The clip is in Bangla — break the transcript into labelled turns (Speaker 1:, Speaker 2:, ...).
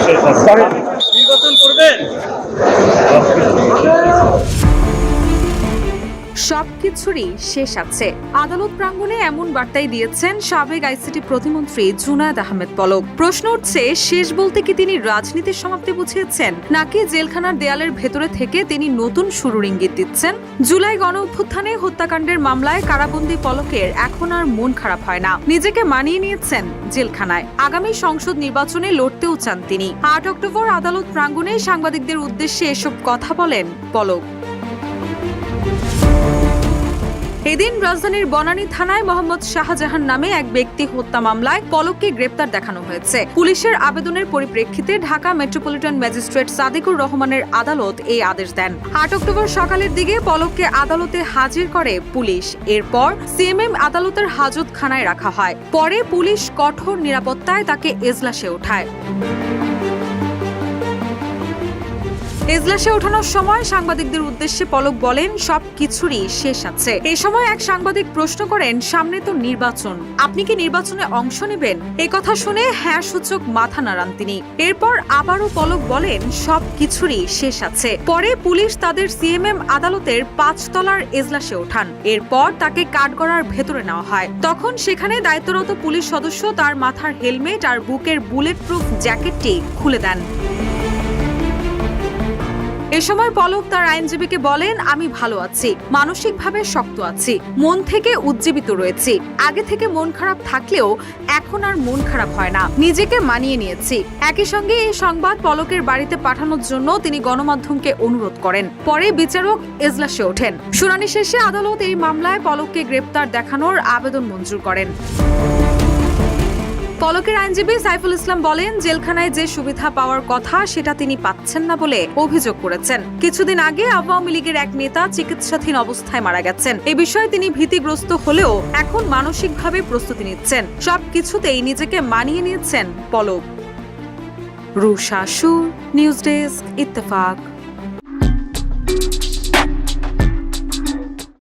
Speaker 1: নির্বাচন করবেন?
Speaker 2: সবকিছুরই শেষ আছে। আদালত প্রাঙ্গণে এমন বার্তাই দিয়েছেন সাবেক আইসিটি প্রতিমন্ত্রী জুনায়েদ আহমেদ পলক। প্রশ্ন উঠছে, শেষ বলতে কি তিনি রাজনীতির সমাপ্তি বুঝিয়েছেন, নাকি জেলখানার দেয়ালের ভেতরে থেকে তিনি নতুন শুরুর ইঙ্গিত দিচ্ছেন? জুলাই গণ অভ্যুত্থানে হত্যাকাণ্ডের মামলায় কারাবন্দী পলকের এখন আর মন খারাপ হয় না। নিজেকে মানিয়ে নিয়েছেন জেলখানায়। আগামী সংসদ নির্বাচনে লড়তেও চান তিনি। ৮ অক্টোবর আদালত প্রাঙ্গণে সাংবাদিকদের উদ্দেশ্যে এসব কথা বলেন পলক। এদিন রাজধানীর বনানী থানায় মোহাম্মদ শাহজাহান নামে এক ব্যক্তি হত্যা মামলায় পলককে গ্রেপ্তার দেখানো হয়েছে। পুলিশের আবেদনের পরিপ্রেক্ষিতে ঢাকা মেট্রোপলিটন ম্যাজিস্ট্রেট সাদিকুর রহমানের আদালত এই আদেশ দেন। ৮ অক্টোবর সকালের দিকে পলককে আদালতে হাজির করে পুলিশ। এরপর সিএমএম আদালতের হাজতখানায় রাখা হয়। পরে পুলিশ কঠোর নিরাপত্তায় তাকে এজলাসে ওঠায়। এজলাসে ওঠানোর সময় সাংবাদিকদের উদ্দেশ্যে পলক বলেন, সবকিছুরই শেষ আছে। এই সময় এক সাংবাদিক প্রশ্ন করেন, সামনে তো নির্বাচন, আপনি কি নির্বাচনে অংশ নেবেন? এই কথা শুনে হ্যাঁ সূচক মাথা নাড়ান তিনি। এরপর আবারও পলক বলেন, সবকিছুরই শেষ আছে। পরে পুলিশ তাদের সিএমএম আদালতের ৫ তলার এজলাসে ওঠান। এরপর তাকে কাঠগড়ার ভেতরে নেওয়া হয়। তখন সেখানে দায়িত্বরত পুলিশ সদস্য তার মাথার হেলমেট আর বুকের বুলেট প্রুফ জ্যাকেটটি খুলে দেন। এ সময় পলক তার আইনজীবীকে বলেন, আমি ভালো আছি, মানসিকভাবে শক্ত আছি, মন থেকে উজ্জীবিত রয়েছি। আগে থেকে মন খারাপ থাকলেও এখন আর মন খারাপ হয় না, নিজেকে মানিয়ে নিয়েছি। একই সঙ্গে এই সংবাদ পলকের বাড়িতে পাঠানোর জন্য তিনি গণমাধ্যমকে অনুরোধ করেন। পরে বিচারক এজলাসে ওঠেন। শুনানি শেষে আদালত এই মামলায় পলককে গ্রেপ্তার দেখানোর আবেদন মঞ্জুর করেন। পলকের আইনজীবী সাইফুল ইসলাম বলেন, জেলখানায় যে সুবিধা পাওয়ার কথা সেটা তিনি পাচ্ছেন না বলে অভিযোগ করেছেন। কিছুদিন আগে আওয়ামী লীগের এক নেতা চিকিৎসাধীন অবস্থায় মারা গেছেন। এ বিষয়ে তিনি ভীতিগ্রস্ত হলেও এখন মানসিকভাবে প্রস্তুতি নিচ্ছেন। সবকিছুতেই নিজেকে মানিয়ে নিয়েছেন পলক। রুশা সুর, নিউজ ডেস্ক, ইত্তেফাক।